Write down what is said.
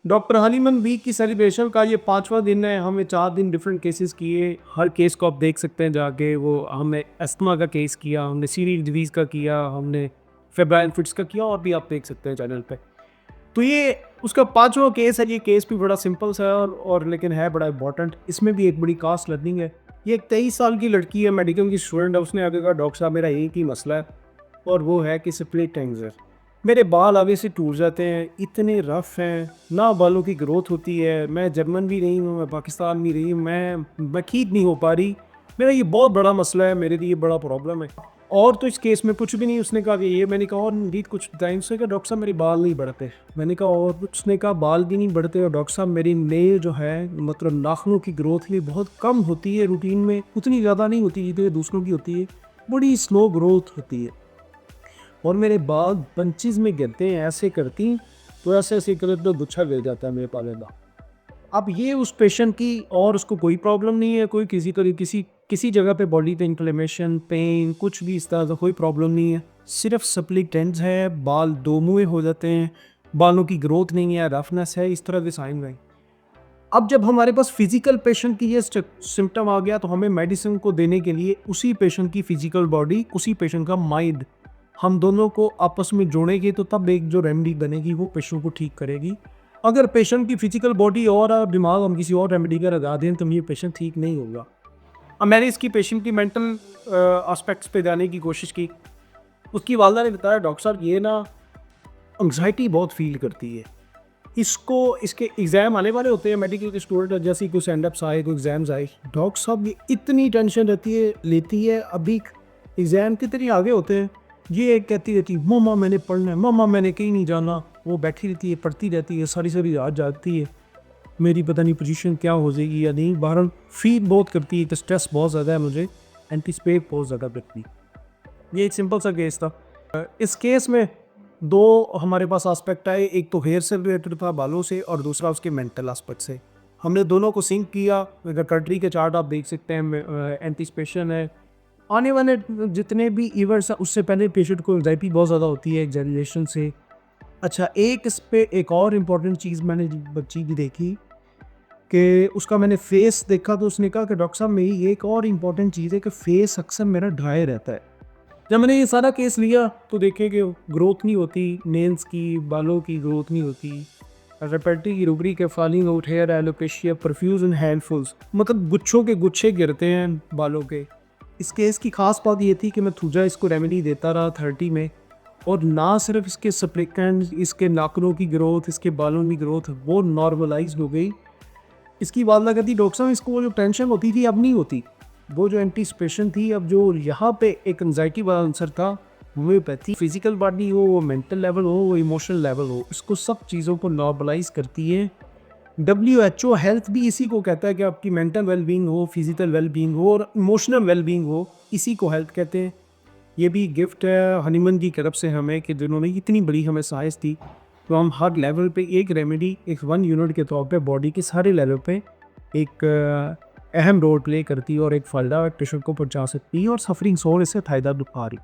Doctor Hahnemann week की celebration का ये 5वां दिन है। हमें 4 दिन डिफरेंट केसेस किए। हर केस को आप देख सकते हैं जाके। वो हमने अस्थमा का केस किया, हमने सीरियल डिजीज़ का किया, हमने फेब्राइल फिट्स का किया और भी आप देख सकते हैं चैनल पे। तो ये उसका 5वां केस है। ये केस भी बड़ा सिंपल सा है और लेकिन है बड़ा इम्पोर्टेंट। इसमें भी एक बड़ी खास लर्निंग है। ये एक 23 साल की लड़की है, मेडिकल की स्टूडेंट है। उसने आगे कहा डॉक्टर साहब मेरा एक ही मसला है और वो है कि स्प्लिट एंगज़र। मेरे बाल आगे से टूट जाते हैं, इतने रफ़ हैं, ना बालों की ग्रोथ होती है। मैं जर्मन भी नहीं हूँ, मैं पाकिस्तान भी नहीं हूँ, मैं ठीक नहीं हो पा रही। मेरा ये बहुत बड़ा मसला है, मेरे लिए बड़ा प्रॉब्लम है। और तो इस केस में कुछ भी नहीं। उसने कहा कि ये, मैंने कहा और इंडीड कुछ टाइम से, कहा डॉक्टर साहब मेरे बाल नहीं बढ़ते। मैंने कहा और, उसने कहा बाल भी नहीं बढ़ते और डॉक्टर साहब मेरी नेल जो है, मतलब नाखूनों की ग्रोथ भी बहुत कम होती है रूटीन में, उतनी ज़्यादा नहीं होती जितनी दूसरों की होती है, बड़ी स्लो ग्रोथ होती है और मेरे बाल बंचेस में गिरते हैं। ऐसे करती तो ऐसे ऐसे करते तो गुच्छा गिर जाता है मेरे पाले का। अब ये उस पेशेंट की, और उसको कोई प्रॉब्लम नहीं है, कोई किसी तरह किसी जगह पे बॉडी पे इन्फ्लेमेशन, पेन, कुछ भी इस तरह का कोई प्रॉब्लम नहीं है। सिर्फ स्प्लिट एंड्स है, बाल दो मुँहे हो जाते हैं, बालों की ग्रोथ नहीं है, रफनेस है, इस तरह के साइन है। अब जब हमारे पास फिजिकल पेशेंट की ये सिम्टम आ गया तो हमें मेडिसिन को देने के लिए उसी पेशेंट की फिजिकल बॉडी, उसी पेशेंट का माइंड, हम दोनों को आपस में जोड़ेंगे तो तब एक जो रेमेडी बनेगी वो पेशेंट को ठीक करेगी। अगर पेशेंट की फिजिकल बॉडी और दिमाग हम किसी और रेमेडी का लगा दें तो ये पेशेंट ठीक नहीं होगा। अब मैंने इसकी पेशेंट की मेंटल एस्पेक्ट्स पे जाने की कोशिश की। उसकी वालदा ने बताया डॉक्टर साहब ये ना एंग्जाइटी बहुत फील करती है। इसको, इसके एग्ज़ाम आने वाले होते हैं, मेडिकल के स्टूडेंट जैसे कोई सेंडअप्स आए, कोई एग्ज़ाम्स आए, डॉक्टर साहब ये इतनी टेंशन रहती है, लेती है। अभी एग्ज़ाम कितने आगे होते हैं, ये कहती रहती है मम्मा मैंने पढ़ना है, मम्मा मैंने कहीं नहीं जाना। वो बैठी रहती है, पढ़ती रहती है, सारी सारी रात जागती है, मेरी पता नहीं पोजीशन क्या हो जाएगी या नहीं। बहरहाल फील बहुत करती है, तो स्ट्रेस बहुत ज़्यादा है मुझे, एंटीसिपेट बहुत ज़्यादा करती है। ये एक सिंपल सा केस था। इस केस में दो हमारे पास एस्पेक्ट आए, एक तो हेयर से रिलेटेड था, बालों से, और दूसरा उसके मेंटल एस्पेक्ट से। हमने दोनों को सिंक किया। कंट्री के चार्ट आप देख सकते हैं, एंटीसिपेशन है। आने वाले जितने भी इवेंट्स हैं उससे पहले पेशेंट को एंग्जाइटी बहुत ज़्यादा होती है एग्जामिनेशन से। अच्छा, एक इस पे एक और इम्पॉर्टेंट चीज़ मैंने बच्ची की देखी कि उसका मैंने फेस देखा तो उसने कहा कि डॉक्टर साहब मेरी एक और इम्पॉर्टेंट चीज़ है कि फेस अक्सर मेरा ड्राई रहता है। जब मैंने ये सारा केस लिया तो देखे कि ग्रोथ नहीं होती, नेल्स की, बालों की ग्रोथ नहीं होती, रेपेटी की रुबरी के falling out hair, alopecia, profusion handfuls, मतलब गुच्छों के गुच्छे गिरते हैं बालों के। इस केस की खास बात ये थी कि मैं थूजा इसको रेमेडी देता रहा 30 में, और ना सिर्फ इसके सप्लिकेंट, इसके नाखूनों की ग्रोथ, इसके बालों की ग्रोथ वो नॉर्मलाइज हो गई। इसकी वालदा कहती डॉक्टर साहब इसको वो जो टेंशन होती थी अब नहीं होती, वो जो एंटीसिपेशन थी, अब जो यहाँ पे एक एंजाइटी वाला आंसर था, होम्योपैथी फिजिकल बॉडी हो, वो मेंटल लेवल हो, वो इमोशनल लेवल हो, इसको सब चीज़ों को नॉर्मलाइज करती है। WHO हेल्थ भी इसी को कहता है कि आपकी मेंटल वेलबींग हो, फिजिकल वेलबींग हो और इमोशनल वेलबींग हो, इसी को हेल्थ कहते हैं। ये भी गिफ्ट है हनीमन की तरफ से हमें कि जिन्होंने इतनी बड़ी हमें साइंस दी, तो हम हर लेवल पे एक रेमेडी, एक 1 यूनिट के तौर पे बॉडी के सारे लेवल पे एक अहम रोल प्ले करती है और एक फ़ायदा पेशेंट को पहुंचा सकती है और सफरिंग सोल इससे फ़ायदा उठा रही।